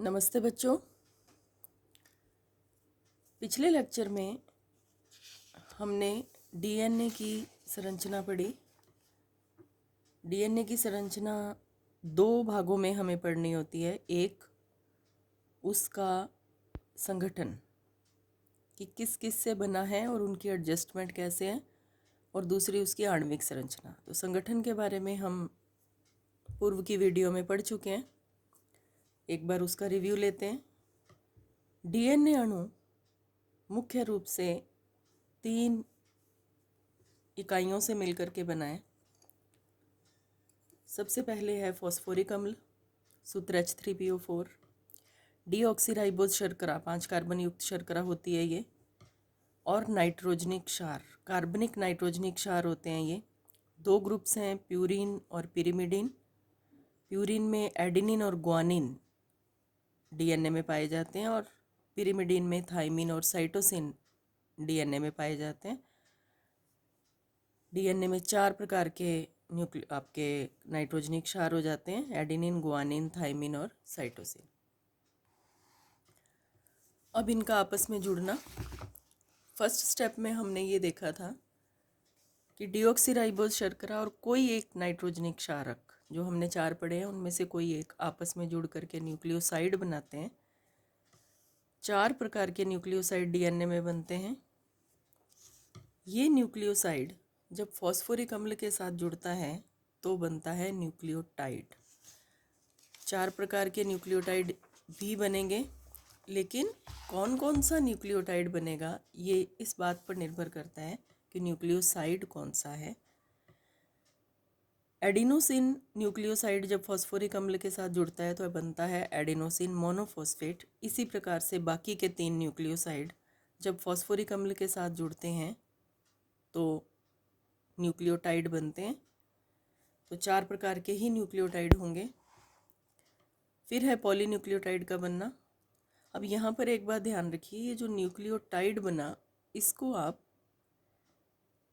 नमस्ते बच्चों। पिछले लेक्चर में हमने डीएनए की संरचना पढ़ी। डीएनए की संरचना दो भागों में हमें पढ़नी होती है। एक उसका संगठन कि किस किस से बना है और उनकी एडजस्टमेंट कैसे है, और दूसरी उसकी आणविक संरचना। तो संगठन के बारे में हम पूर्व की वीडियो में पढ़ चुके हैं। एक बार उसका रिव्यू लेते हैं। डीएनए अणु मुख्य रूप से 3 इकाइयों से मिलकर के बना है। सबसे पहले है फॉस्फोरिक अम्ल, सूत्र H3PO4। डीऑक्सीराइबोज शर्करा, 5 कार्बन युक्त शर्करा होती है ये, और नाइट्रोजनिक क्षार, कार्बनिक नाइट्रोजनिक क्षार होते हैं ये। 2 ग्रुप्स हैं, प्यूरिन और पिरिमिडिन। प्यूरिन में एडेनिन और ग्वानिन डीएनए में पाए जाते हैं, और पिरिमिडिन में थाइमिन और साइटोसिन डीएनए में पाए जाते हैं। डीएनए में 4 प्रकार के आपके नाइट्रोजनिक क्षार हो जाते हैं, एडेनिन, ग्वानिन, थाइमिन और साइटोसिन। अब इनका आपस में जुड़ना। फर्स्ट स्टेप में हमने ये देखा था कि डीऑक्सीराइबोज शर्करा और कोई एक नाइट्रोजनिक क्षारक, जो हमने 4 पढ़े हैं उनमें से कोई एक, आपस में जुड़ करके न्यूक्लियोसाइड बनाते हैं। 4 प्रकार के न्यूक्लियोसाइड डीएनए में बनते हैं। ये न्यूक्लियोसाइड जब फॉस्फोरिक अम्ल के साथ जुड़ता है तो बनता है न्यूक्लियोटाइड। 4 प्रकार के न्यूक्लियोटाइड भी बनेंगे, लेकिन कौन कौन सा न्यूक्लियोटाइड बनेगा ये इस बात पर निर्भर करता है कि न्यूक्लियोसाइड कौन सा है। एडिनोसिन न्यूक्लियोसाइड जब फॉस्फोरिक अम्ल के साथ जुड़ता है तो बनता है एडिनोसिन मोनोफॉस्फेट। इसी प्रकार से बाकी के 3 न्यूक्लियोसाइड जब फॉस्फोरिक अम्ल के साथ जुड़ते हैं तो न्यूक्लियोटाइड बनते हैं। तो 4 प्रकार के ही न्यूक्लियोटाइड होंगे। फिर है पॉलीन्यूक्लियोटाइड का बनना। अब यहाँ पर एक बात ध्यान रखिए, ये जो न्यूक्लियोटाइड बना, इसको आप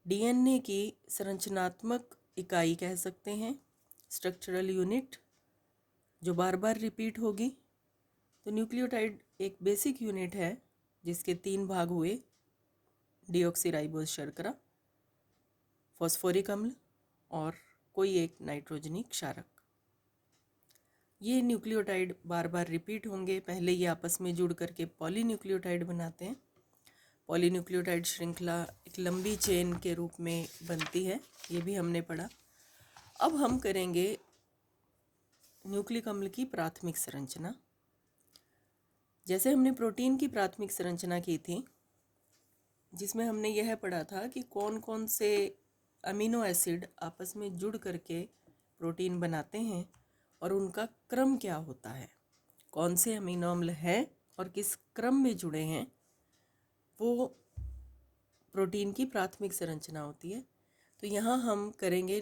डीएनए की संरचनात्मक इकाई कह सकते हैं, स्ट्रक्चरल यूनिट, जो बार बार रिपीट होगी। तो न्यूक्लियोटाइड एक बेसिक यूनिट है जिसके 3 भाग हुए, डीऑक्सीराइबोज शर्करा, फॉस्फोरिक अम्ल और कोई एक नाइट्रोजनिक क्षारक। ये न्यूक्लियोटाइड बार बार रिपीट होंगे। पहले ये आपस में जुड़ करके पॉलीन्यूक्लियोटाइड बनाते हैं। पॉलीन्यूक्लियोटाइड श्रृंखला एक लंबी चेन के रूप में बनती है, ये भी हमने पढ़ा। अब हम करेंगे न्यूक्लिक अम्ल की प्राथमिक संरचना। जैसे हमने प्रोटीन की प्राथमिक संरचना की थी, जिसमें हमने यह पढ़ा था कि कौन कौन से अमीनो एसिड आपस में जुड़ करके प्रोटीन बनाते हैं और उनका क्रम क्या होता है, कौन से अमीनो अम्ल हैं और किस क्रम में जुड़े हैं, वो प्रोटीन की प्राथमिक संरचना होती है। तो यहाँ हम करेंगे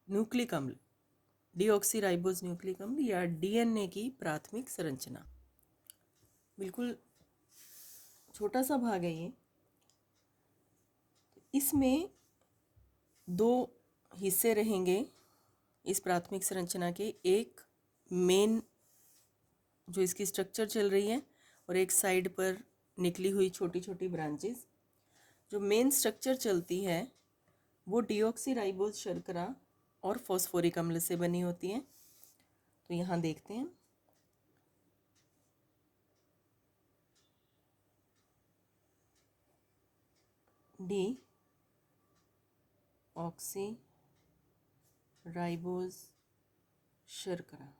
न्यूक्लिक अम्ल, डीऑक्सीराइबोज न्यूक्लिक अम्ल या डीएनए की प्राथमिक संरचना। बिल्कुल छोटा सा भाग है ये। इसमें 2 हिस्से रहेंगे इस प्राथमिक संरचना के। एक मेन जो इसकी स्ट्रक्चर चल रही है, और एक साइड पर निकली हुई छोटी छोटी ब्रांचेस। जो मेन स्ट्रक्चर चलती है वो डीऑक्सीराइबोज शर्करा और फॉस्फोरिक अम्ल से बनी होती है। तो यहाँ देखते हैं, डी ऑक्सी राइबोज शर्करा।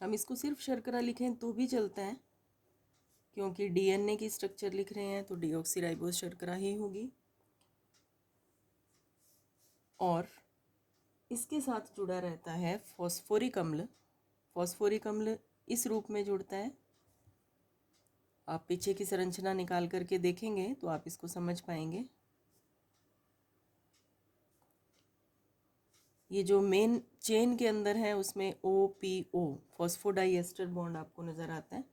हम इसको सिर्फ शर्करा लिखें तो भी चलता है, क्योंकि डीएनए की स्ट्रक्चर लिख रहे हैं तो डीऑक्सीराइबोज शर्करा ही होगी। और इसके साथ जुड़ा रहता है फॉस्फोरिक अम्ल। फॉस्फोरिक अम्ल इस रूप में जुड़ता है। आप पीछे की संरचना निकाल करके देखेंगे तो आप इसको समझ पाएंगे। ये जो मेन चेन के अंदर है उसमें OPO, फॉस्फोडाइएस्टर बॉन्ड आपको नज़र आता है,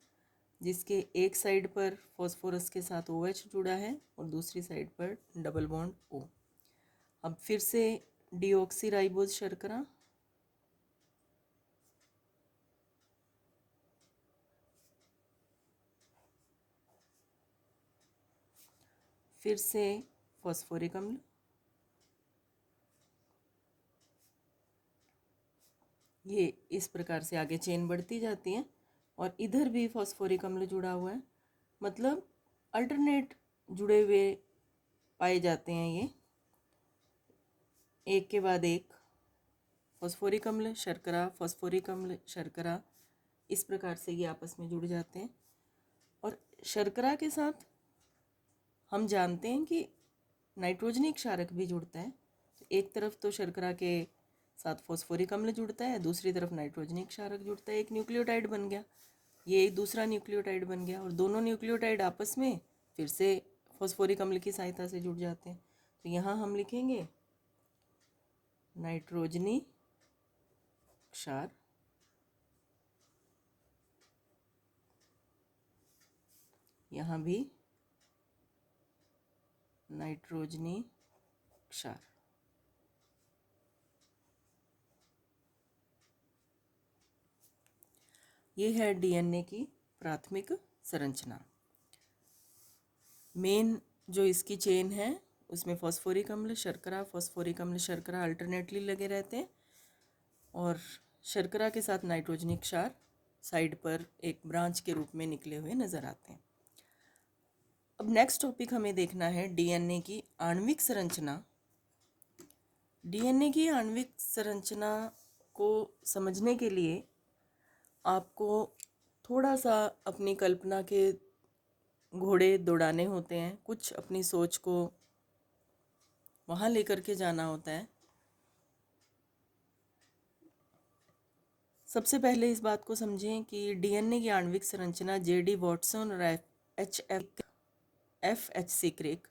जिसके एक साइड पर फॉस्फोरस के साथ OH जुड़ा है और दूसरी साइड पर डबल बॉन्ड O। अब फिर से डीऑक्सीराइबोज शर्करा, फिर से फॉस्फोरिक अम्ल, ये इस प्रकार से आगे चेन बढ़ती जाती है और इधर भी फॉस्फोरिक अम्ल जुड़ा हुआ है, मतलब अल्टरनेट जुड़े हुए पाए जाते हैं ये, एक के बाद एक फॉस्फोरिक अम्ल शर्करा, फॉस्फोरिक अम्ल शर्करा, इस प्रकार से ये आपस में जुड़ जाते हैं। और शर्करा के साथ हम जानते हैं कि नाइट्रोजनी क्षारक भी जुड़ता है। तो एक तरफ तो शर्करा के साथ फॉस्फोरिक अम्ल जुड़ता है, दूसरी तरफ नाइट्रोजनी क्षारक जुड़ता है, एक न्यूक्लियोटाइड बन गया, ये एक दूसरा न्यूक्लियोटाइड बन गया और दोनों न्यूक्लियोटाइड आपस में फिर से फॉस्फोरिक अम्ल की सहायता से जुड़ जाते हैं। तो यहाँ हम लिखेंगे नाइट्रोजनी क्षार, यहाँ भी नाइट्रोजनी क्षार। ये है डीएनए की प्राथमिक संरचना। मेन जो इसकी चेन है उसमें फॉस्फोरिक अम्ल शर्करा, फॉस्फोरिक अम्ल शर्करा अल्टरनेटली लगे रहते हैं और शर्करा के साथ नाइट्रोजनी क्षार साइड पर एक ब्रांच के रूप में निकले हुए नज़र आते हैं। अब नेक्स्ट टॉपिक हमें देखना है डीएनए की आणविक संरचना। डीएनए की आणविक संरचना को समझने के लिए आपको थोड़ा सा अपनी कल्पना के घोड़े दौड़ाने होते हैं, कुछ अपनी सोच को वहाँ लेकर के जाना होता है। सबसे पहले इस बात को समझें कि डीएनए की आणविक संरचना जेडी वॉटसन और एफ.एच.सी. क्रेक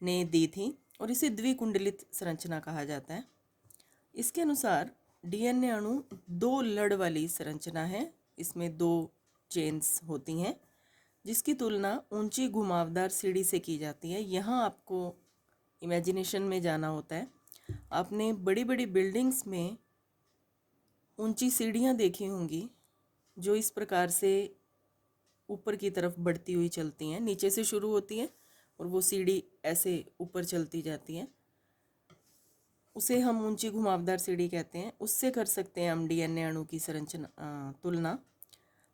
ने दी थी और इसे द्विकुंडलित संरचना कहा जाता है। इसके अनुसार डीएनए अणु दो लड़ वाली संरचना है, इसमें दो चेन्स होती हैं जिसकी तुलना ऊंची घुमावदार सीढ़ी से की जाती है। यहाँ आपको इमेजिनेशन में जाना होता है। आपने बड़ी बड़ी बिल्डिंग्स में ऊंची सीढ़ियाँ देखी होंगी जो इस प्रकार से ऊपर की तरफ बढ़ती हुई चलती हैं, नीचे से शुरू होती हैं और वो सीढ़ी ऐसे ऊपर चलती जाती है, उसे हम ऊंची घुमावदार सीढ़ी कहते हैं। उससे कर सकते हैं हम डीएनए अणु की संरचना तुलना।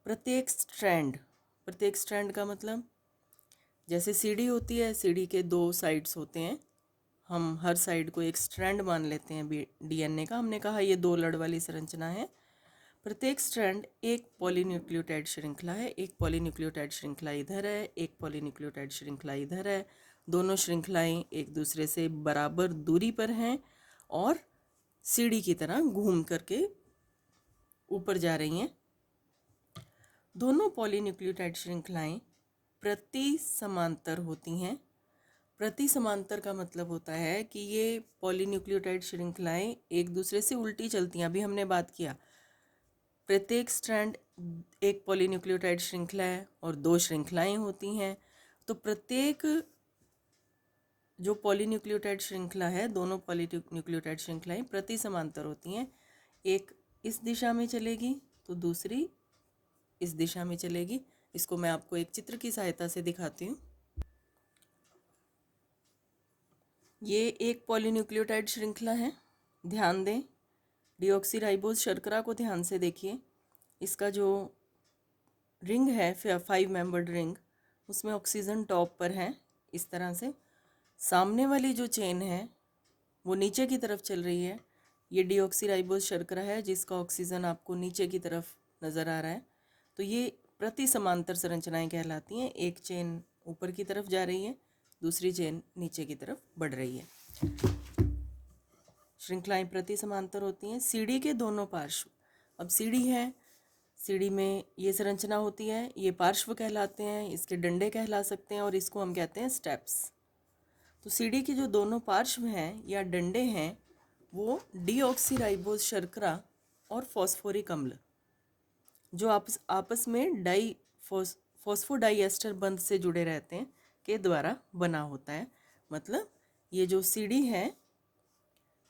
प्रत्येक स्ट्रैंड का मतलब जैसे सीढ़ी होती है, सीढ़ी के दो साइड्स होते हैं, हम हर साइड को एक स्ट्रैंड मान लेते हैं डीएनए का। हमने कहा ये दो लड़ वाली संरचना है। प्रत्येक स्ट्रैंड एक पॉलीन्यूक्लियोटाइड श्रृंखला है, एक पॉलीन्यूक्लियोटाइड श्रृंखला इधर है, एक पॉलीन्यूक्लियोटाइड श्रृंखला इधर है। दोनों श्रृंखलाएं एक दूसरे से बराबर दूरी पर हैं और सीढ़ी की तरह घूम करके ऊपर जा रही हैं। दोनों पॉलीन्यूक्लियोटाइड श्रृंखलाएं प्रति समांतर होती हैं। प्रति समांतर का मतलब होता है कि ये पॉलीन्यूक्लियोटाइड श्रृंखलाएं एक दूसरे से उल्टी चलती हैं। अभी हमने बात किया प्रत्येक स्ट्रैंड एक पॉलीन्यूक्लियोटाइड श्रृंखला है और दो श्रृंखलाएं होती हैं, तो प्रत्येक जो पॉलीन्यूक्लियोटाइड श्रृंखला है, दोनों पॉलीन्यूक्लियोटाइड श्रृंखलाएं प्रति समांतर होती हैं। एक इस दिशा में चलेगी तो दूसरी इस दिशा में चलेगी। इसको मैं आपको एक चित्र की सहायता से दिखाती हूँ। ये एक पॉलीन्यूक्लियोटाइड श्रृंखला है, ध्यान दें। डीऑक्सीराइबोज शर्करा को ध्यान से देखिए। इसका जो रिंग है 5 मेंबर्ड रिंग, उसमें ऑक्सीजन टॉप पर है इस तरह से। सामने वाली जो चेन है वो नीचे की तरफ चल रही है। ये डीऑक्सीराइबोज शर्करा है जिसका ऑक्सीजन आपको नीचे की तरफ नज़र आ रहा है। तो ये प्रति समांतर संरचनाएं कहलाती हैं। एक चेन ऊपर की तरफ जा रही है, दूसरी चेन नीचे की तरफ बढ़ रही है। श्रृंखलाएं प्रति समांतर होती हैं। सीढ़ी के दोनों पार्श्व, अब सीढ़ी है, सीढ़ी में ये संरचना होती है, ये पार्श्व कहलाते हैं, इसके डंडे कहला सकते हैं और इसको हम कहते हैं स्टेप्स। तो सीढ़ी के जो दोनों पार्श्व हैं या डंडे हैं वो डीऑक्सीराइबोज शर्करा और फॉस्फोरिक अम्ल जो आपस में फॉस्फोडाइएस्टर बंध से जुड़े रहते हैं के द्वारा बना होता है। मतलब ये जो सीढ़ी है,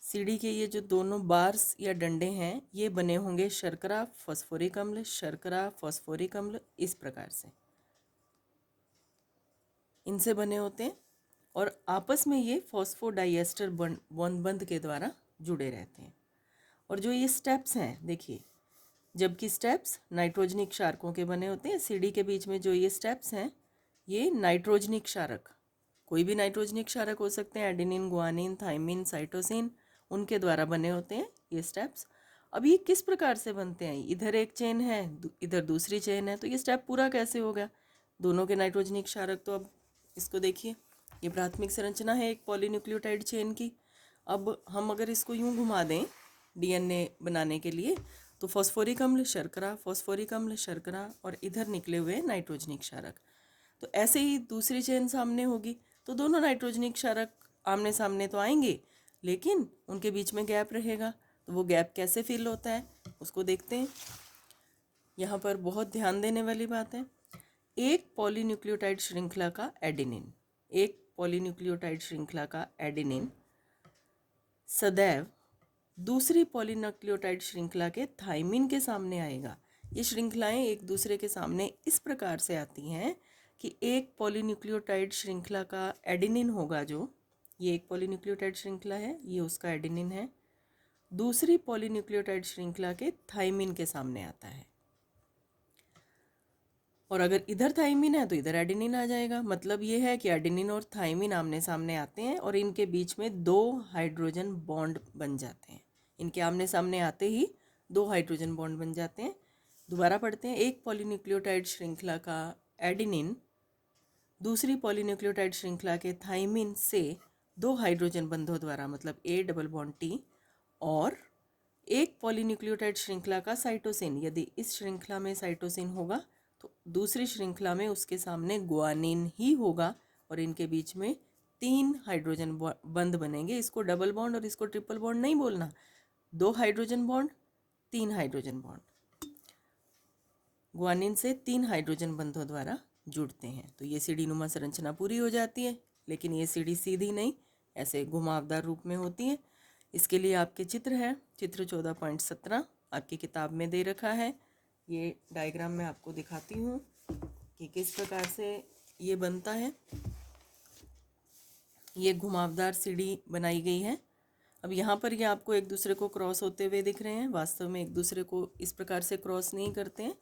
सीढ़ी के ये जो दोनों बार्स या डंडे हैं ये बने होंगे शर्करा फॉस्फोरिक अम्ल, शर्करा फॉस्फोरिक अम्ल, इस प्रकार से इनसे बने होते हैं। और आपस में ये फॉस्फोडाइएस्टर बॉन्ड के द्वारा जुड़े रहते हैं। और जो ये स्टेप्स हैं देखिए, जबकि स्टेप्स नाइट्रोजनिक क्षारकों के बने होते हैं, सीडी के बीच में जो ये स्टेप्स हैं ये नाइट्रोजनिक क्षारक, कोई भी नाइट्रोजनिक क्षारक हो सकते हैं, एडेनिन, गुआनिन, थाइमिन, साइटोसिन, उनके द्वारा बने होते हैं ये स्टेप्स। अब ये किस प्रकार से बनते हैं, इधर एक चेन है इधर दूसरी चेन है, तो ये स्टेप पूरा कैसे हो गया, दोनों के नाइट्रोजनिक क्षारक। तो अब इसको देखिए, ये प्राथमिक संरचना है एक पॉलीन्यूक्लियोटाइड चेन की। अब हम अगर इसको यूं घुमा दें डीएनए बनाने के लिए, तो फॉस्फोरिक अम्ल, शर्करा, फॉस्फोरिक अम्ल, शर्करा, और इधर निकले हुए नाइट्रोजनिक क्षारक। तो ऐसे ही दूसरी चेन सामने होगी, तो दोनों नाइट्रोजनिक क्षारक आमने सामने तो आएंगे, लेकिन उनके बीच में गैप रहेगा। तो वो गैप कैसे फिल होता है उसको देखते हैं। यहाँ पर बहुत ध्यान देने वाली बात है, एक पॉलीन्यूक्लियोटाइड श्रृंखला का एडेनिन, एक पॉलीन्यूक्लियोटाइड श्रृंखला का एडेनिन सदैव दूसरी पॉलीन्यूक्लियोटाइड श्रृंखला के थाइमिन के सामने आएगा। ये श्रृंखलाएं एक दूसरे के सामने इस प्रकार से आती हैं कि एक पॉलीन्यूक्लियोटाइड श्रृंखला का एडेनिन होगा, जो ये एक पॉलीन्यूक्लियोटाइड श्रृंखला है, ये उसका एडेनिन है, दूसरी पॉलीन्यूक्लियोटाइड श्रृंखला के थाइमिन के सामने आता है। और अगर इधर थाइमिन है तो इधर एडेनिन आ जाएगा। मतलब ये है कि एडेनिन और थाइमिन आमने सामने आते हैं और इनके बीच में दो हाइड्रोजन बॉन्ड बन जाते हैं। इनके आमने सामने आते ही दो हाइड्रोजन बॉन्ड बन जाते हैं। दोबारा पढ़ते हैं, एक पॉलीन्यूक्लियोटाइड श्रृंखला का एडेनिन दूसरी पॉलीन्यूक्लियोटाइड श्रृंखला के थाइमिन से दो हाइड्रोजन बंधों द्वारा, मतलब ए डबल बॉन्ड टी, और एक पॉलीन्यूक्लियोटाइड श्रृंखला का साइटोसिन, यदि इस श्रृंखला में साइटोसिन होगा तो दूसरी श्रृंखला में उसके सामने गुआनिन ही होगा, और इनके बीच में तीन हाइड्रोजन बंध बनेंगे। इसको डबल बॉन्ड और इसको ट्रिपल बॉन्ड नहीं बोलना, दो हाइड्रोजन बॉन्ड, तीन हाइड्रोजन बॉन्ड, गुआनिन से तीन हाइड्रोजन बंधों द्वारा जुड़ते हैं। तो ये सीढ़ी नुमा संरचना पूरी हो जाती है, लेकिन ये सीढ़ी सीधी नहीं, ऐसे घुमावदार रूप में होती है। इसके लिए आपके चित्र है, चित्र 14.17 आपकी किताब में दे रखा है। ये डायग्राम मैं आपको दिखाती हूँ कि किस प्रकार से ये बनता है। ये घुमावदार सीढ़ी बनाई गई है। अब यहाँ पर ये आपको एक दूसरे को क्रॉस होते हुए दिख रहे हैं, वास्तव में एक दूसरे को इस प्रकार से क्रॉस नहीं करते हैं।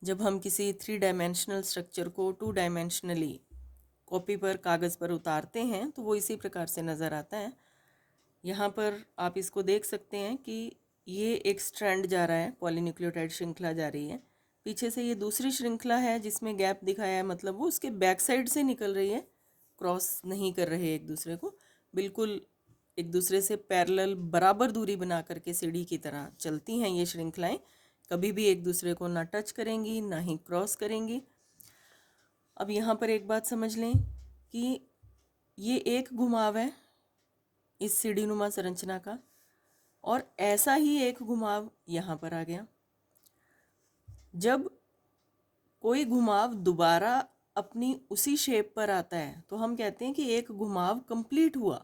जब हम किसी 3 डायमेंशनल स्ट्रक्चर को 2 डायमेंशनली कॉपी पर, कागज़ पर उतारते हैं तो वो इसी प्रकार से नज़र आता है। यहाँ पर आप इसको देख सकते हैं कि ये एक स्ट्रैंड जा रहा है, पॉलीन्यूक्लियोटाइड श्रृंखला जा रही है, पीछे से ये दूसरी श्रृंखला है जिसमें गैप दिखाया है, मतलब वो उसके बैक साइड से निकल रही है, क्रॉस नहीं कर रहे एक दूसरे को, बिल्कुल एक दूसरे से पैरेलल बराबर दूरी बना करके सीढ़ी की तरह चलती हैं ये श्रृंखलाएं, कभी भी एक दूसरे को ना टच करेंगी ना ही क्रॉस करेंगी। अब यहाँ पर एक बात समझ लें कि ये एक घुमाव है इस सीढ़ी नुमा संरचना का, और ऐसा ही एक घुमाव यहाँ पर आ गया। जब कोई घुमाव दोबारा अपनी उसी शेप पर आता है तो हम कहते हैं कि एक घुमाव कंप्लीट हुआ।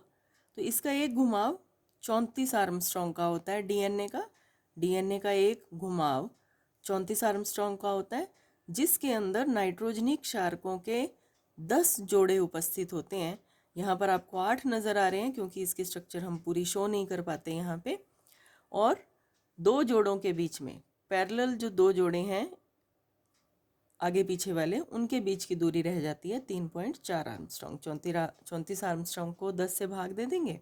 तो इसका एक घुमाव 34 आर्मस्ट्रॉन्ग का होता है डीएनए का एक घुमाव 34 आर्मस्ट्रॉन्ग का होता है, जिसके अंदर नाइट्रोजनिक क्षारकों के 10 जोड़े उपस्थित होते हैं। यहाँ पर आपको 8 नज़र आ रहे हैं क्योंकि इसकी स्ट्रक्चर हम पूरी शो नहीं कर पाते यहाँ पे। और दो जोड़ों के बीच में पैरेलल जो दो जोड़े हैं आगे पीछे वाले, उनके बीच की दूरी रह जाती है 3.4 आर्मस्ट्रॉन्ग। 34 आर्मस्ट्रॉन्ग को 10 से भाग दे देंगे,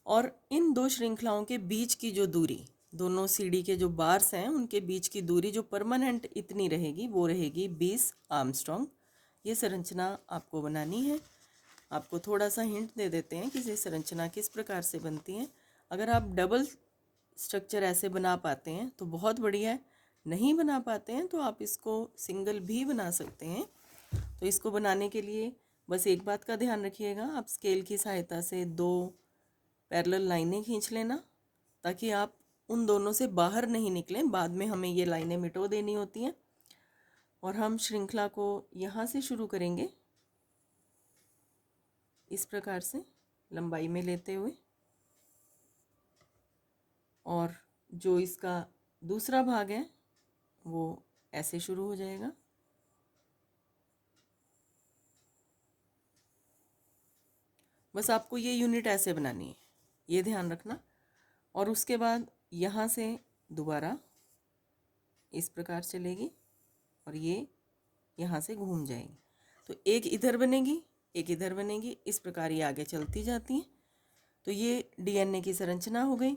और इन दो श्रृंखलाओं के बीच की जो दूरी, दोनों सीढ़ी के जो बार्स हैं उनके बीच की दूरी जो परमानेंट इतनी रहेगी वो रहेगी 20 आर्मस्ट्रॉन्ग। ये संरचना आपको बनानी है। आपको थोड़ा सा हिंट दे देते हैं कि ये संरचना किस प्रकार से बनती है। अगर आप डबल स्ट्रक्चर ऐसे बना पाते हैं तो बहुत बढ़िया है, नहीं बना पाते हैं तो आप इसको सिंगल भी बना सकते हैं। तो इसको बनाने के लिए बस एक बात का ध्यान रखिएगा, आप स्केल की सहायता से दो पैरेलल लाइनें खींच लेना ताकि आप उन दोनों से बाहर नहीं निकलें। बाद में हमें ये लाइनें मिटो देनी होती हैं। और हम श्रृंखला को यहाँ से शुरू करेंगे इस प्रकार से लंबाई में लेते हुए, और जो इसका दूसरा भाग है वो ऐसे शुरू हो जाएगा। बस आपको ये यूनिट ऐसे बनानी है, ये ध्यान रखना। और उसके बाद यहाँ से दोबारा इस प्रकार चलेगी और ये यहाँ से घूम जाएगी, तो एक इधर बनेगी, एक इधर बनेगी, इस प्रकार ये आगे चलती जाती हैं। तो ये डीएनए की संरचना हो गई।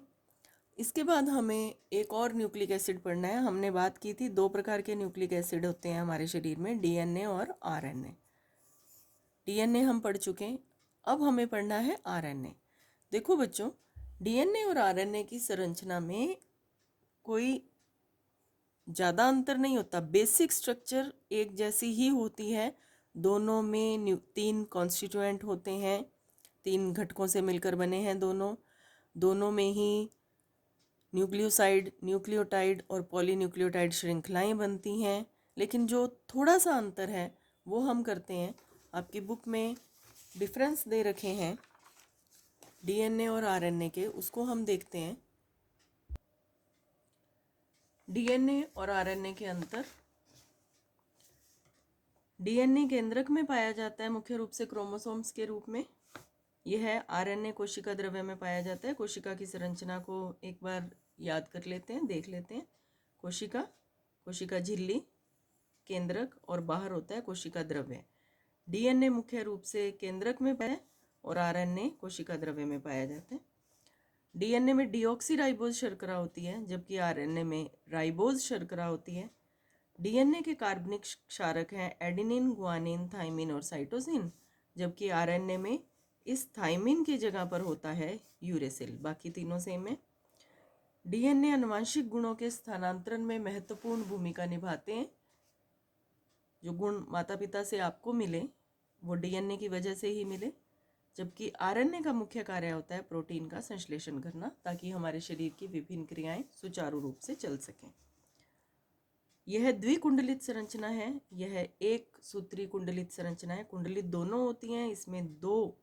इसके बाद हमें एक और न्यूक्लिक एसिड पढ़ना है। हमने बात की थी 2 प्रकार के न्यूक्लिक एसिड होते हैं हमारे शरीर में, डीएनए और आरएनए। डीएनए हम पढ़ चुके हैं, अब हमें पढ़ना है आरएनए। देखो बच्चों, डीएनए और आरएनए की संरचना में कोई ज़्यादा अंतर नहीं होता, बेसिक स्ट्रक्चर एक जैसी ही होती है। दोनों में 3 कॉन्स्टिट्यूएंट होते हैं, 3 घटकों से मिलकर बने हैं दोनों में ही न्यूक्लियोसाइड, न्यूक्लियोटाइड और पॉलीन्यूक्लियोटाइड श्रृंखलाएं बनती हैं। लेकिन जो थोड़ा सा अंतर है वो हम करते हैं, आपकी बुक में डिफरेंस दे रखे हैं डीएनए और आरएनए के, उसको हम देखते हैं। डीएनए और आरएनए के अंतर, डीएनए केंद्रक में पाया जाता है मुख्य रूप से क्रोमोसोम्स के रूप में। यह है आरएनए कोशिका द्रव्य में पाया जाता है। कोशिका की संरचना को एक बार याद कर लेते हैं, देख लेते हैं। कोशिका झिल्ली, केंद्रक और बाहर होता है कोशिका द्रव्य। डीएनए मुख्य रूप से केंद्रक में पाया और आरएनए कोशिका द्रव्य में पाया जाता है। डीएनए में डीऑक्सीराइबोज शर्करा होती है, जबकि आरएनए में राइबोज शर्करा होती है। डीएनए के कार्बनिक क्षारक हैं एडेनिन, गुआनिन, थाइमिन और साइटोसिन, जबकि आरएनए में इस थाइमिन की जगह पर होता है यूरेसिल। बाकी तीनों सेम है। डीएनए आनुवंशिक गुणों के स्थानांतरण में महत्वपूर्ण भूमिका निभाते हैं। जो गुण माता पिता से आपको मिले वो डीएनए की वजह से ही मिले, जबकि आरएनए का मुख्य कार्य होता है प्रोटीन का संश्लेषण करना, ताकि हमारे शरीर की विभिन्न क्रियाएं सुचारू रूप से चल सकें। यह द्विकुंडलित संरचना है, यह एक सूत्री कुंडलित संरचना है। कुंडलित दोनों होती हैं, इसमें 2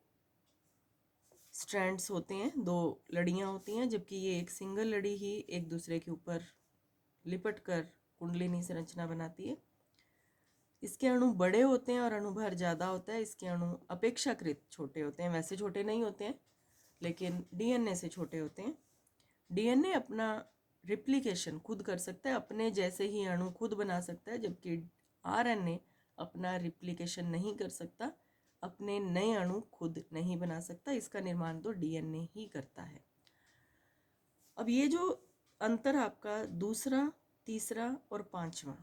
स्ट्रैंड्स होते हैं, 2 लड़ियां होती हैं, जबकि ये एक सिंगल लड़ी ही एक दूसरे के ऊपर लिपट कर कुंडलिनी संरचना बनाती है। इसके अणु बड़े होते हैं और अणुभार ज़्यादा होता है। इसके अणु अपेक्षाकृत छोटे होते हैं, वैसे छोटे नहीं होते हैं लेकिन डीएनए से छोटे होते हैं। डीएनए अपना रिप्लिकेशन खुद कर सकता है, अपने जैसे ही अणु खुद बना सकता है, जबकि आरएनए अपना रिप्लिकेशन नहीं कर सकता, अपने नए अणु खुद नहीं बना सकता। इसका निर्माण तो डीएनए ही करता है। अब ये जो अंतर आपका दूसरा, तीसरा और पांचवा,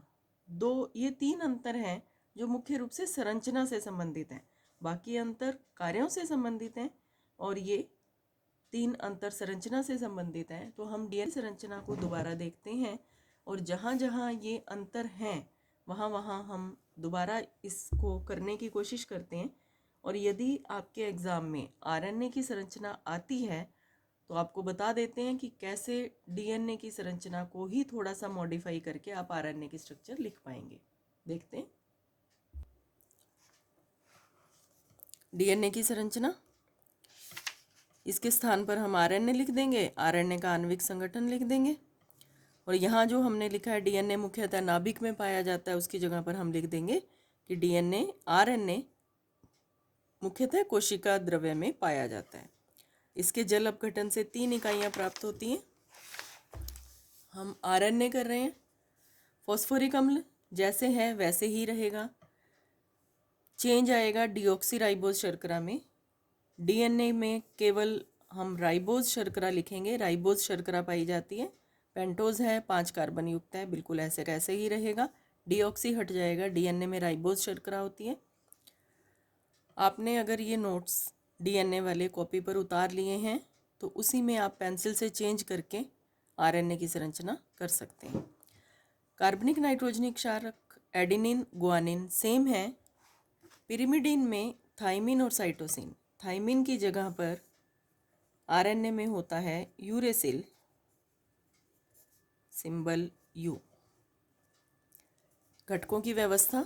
ये 3 अंतर हैं जो मुख्य रूप से संरचना से संबंधित हैं। बाकी अंतर कार्यों से संबंधित हैं और ये 3 अंतर संरचना से संबंधित हैं। तो हम डीएनए संरचना को दोबारा देखते हैं और जहाँ जहाँ ये अंतर हैं वहाँ वहाँ हम दोबारा इसको करने की कोशिश करते हैं। और यदि आपके एग्ज़ाम में आरएनए की संरचना आती है तो आपको बता देते हैं कि कैसे डीएनए की संरचना को ही थोड़ा सा मॉडिफाई करके आप आरएनए की स्ट्रक्चर लिख पाएंगे। देखते हैं डीएनए की संरचना। इसके स्थान पर हम आरएनए लिख देंगे, आरएनए का आणविक संगठन लिख देंगे। और यहाँ जो हमने लिखा है डीएनए मुख्यतः नाभिक में पाया जाता है, उसकी जगह पर हम लिख देंगे कि डीएनए, आरएनए मुख्यतः कोशिका द्रव्य में पाया जाता है। इसके जल अपघटन से 3 इकाइयाँ प्राप्त होती हैं। हम आरएनए कर रहे हैं। फॉस्फोरिक अम्ल जैसे है वैसे ही रहेगा, चेंज आएगा डीऑक्सीराइबोज शर्करा में। डीएनए में केवल हम राइबोज शर्करा लिखेंगे, राइबोज शर्करा पाई जाती है। पेंटोज है, 5 कार्बन युक्त है, बिल्कुल ऐसे कैसे ही रहेगा। डीऑक्सी हट जाएगा, डीएनए में राइबोज शर्करा होती है। आपने अगर ये नोट्स डीएनए वाले कॉपी पर उतार लिए हैं तो उसी में आप पेंसिल से चेंज करके आरएनए की संरचना कर सकते हैं। कार्बनिक नाइट्रोजनिक क्षारक एडेनिन, गुआनिन सेम है। पिरिमिडीन में थाइमिन और साइटोसिन, थाइमिन की जगह पर आरएनए में होता है यूरेसिल, सिंबल यू। घटकों की व्यवस्था,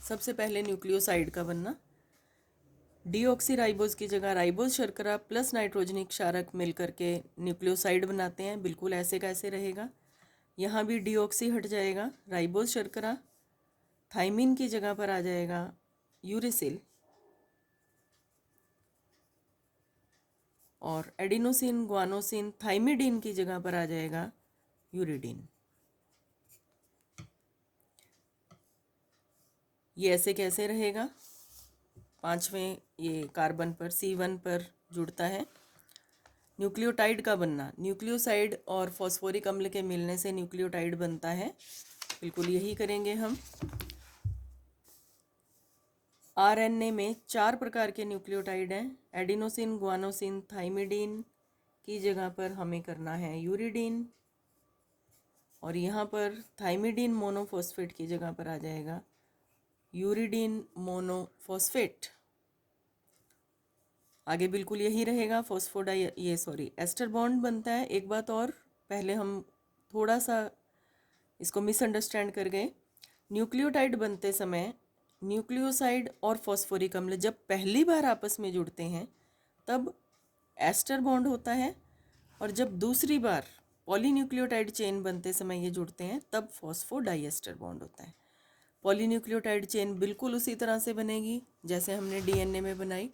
सबसे पहले न्यूक्लियोसाइड का बनना। डीऑक्सीराइबोज की जगह राइबोज शर्करा प्लस नाइट्रोजनिक क्षारक मिलकर के न्यूक्लियोसाइड बनाते हैं, बिल्कुल ऐसे कैसे रहेगा। यहाँ भी डीऑक्सी हट जाएगा, राइबोज शर्करा, थाइमिन की जगह पर आ जाएगा यूरेसिल। और एडिनोसिन, ग्वानोसिन, थाइमिडीन की जगह पर आ जाएगा यूरिडीन। ये ऐसे कैसे रहेगा? 5वें ये कार्बन पर C1 पर जुड़ता है। न्यूक्लियोटाइड का बनना, न्यूक्लियोसाइड और फॉस्फोरिक अम्ल के मिलने से न्यूक्लियोटाइड बनता है। बिल्कुल यही करेंगे हम। आरएनए में 4 प्रकार के न्यूक्लियोटाइड हैं। एडिनोसिन, ग्वानोसिन, थाइमिडीन की जगह पर हमें करना है यूरिडीन, और यहाँ पर थाइमिडीन मोनोफॉस्फेट की जगह पर आ जाएगा यूरिडीन मोनोफॉस्फेट। आगे बिल्कुल यही रहेगा। एस्टर बॉन्ड बनता है। एक बात और, पहले हम थोड़ा सा इसको मिसअंडरस्टैंड कर गए। न्यूक्लियोटाइड बनते समय न्यूक्लियोसाइड और फॉस्फोरिक अम्ल जब पहली बार आपस में जुड़ते हैं तब एस्टर बॉन्ड होता है, और जब दूसरी बार पॉलीन्यूक्लियोटाइड चेन बनते समय ये जुड़ते हैं तब फॉस्फोडाइएस्टर बॉन्ड होता है। पॉलीन्यूक्लियोटाइड चेन बिल्कुल उसी तरह से बनेगी जैसे हमने डीएनए में बनाई।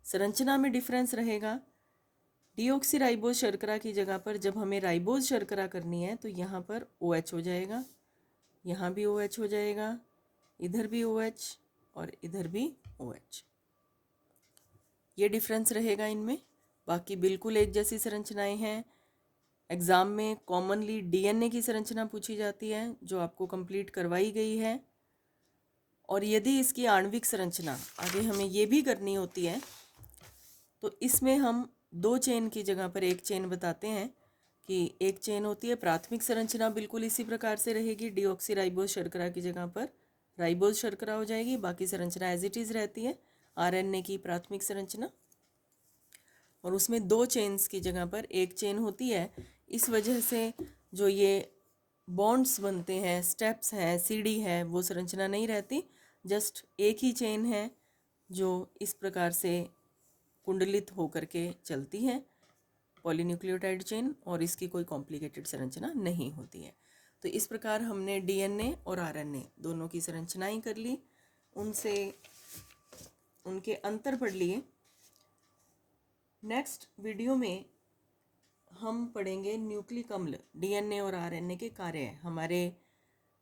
संरचना में डिफरेंस रहेगा। डीऑक्सीराइबोज शर्करा की जगह पर जब हमें राइबोज शर्करा करनी है तो यहाँ पर OH हो जाएगा, यहाँ भी OH हो जाएगा, इधर भी OH और इधर भी OH। ये डिफरेंस रहेगा इनमें। बाकी बिल्कुल एक जैसी संरचनाएं हैं। एग्ज़ाम में कॉमनली डीएनए की संरचना पूछी जाती है जो आपको कंप्लीट करवाई गई है, और यदि इसकी आणविक संरचना आगे हमें ये भी करनी होती है तो इसमें हम 2 चेन की जगह पर एक चेन बताते हैं कि एक चेन होती है। प्राथमिक संरचना बिल्कुल इसी प्रकार से रहेगी। डीऑक्सीराइबोज शर्करा की जगह पर राइबोज शर्करा हो जाएगी। बाकी संरचना एज इट इज़ रहती है, आरएनए की प्राथमिक संरचना, और उसमें 2 चेन्स की जगह पर एक चेन होती है। इस वजह से जो ये बॉन्ड्स बनते हैं, स्टेप्स हैं, सीढ़ी है, वो संरचना नहीं रहती। जस्ट एक ही चेन है जो इस प्रकार से कुंडलित होकर के चलती है, पॉलीन्यूक्लियोटाइड चेन, और इसकी कोई कॉम्प्लिकेटेड संरचना नहीं होती है। तो इस प्रकार हमने डीएनए और आरएनए दोनों की संरचनाएं कर ली, उनसे उनके अंतर पढ़ लिए। नेक्स्ट वीडियो में हम पढ़ेंगे न्यूक्लिक अम्ल, डीएनए और आरएनए के कार्य। हमारे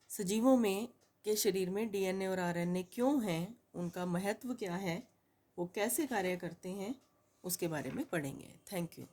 सजीवों में के शरीर में डीएनए और आरएनए क्यों हैं, उनका महत्व क्या है, वो कैसे कार्य करते हैं, उसके बारे में पढ़ेंगे। Thank you.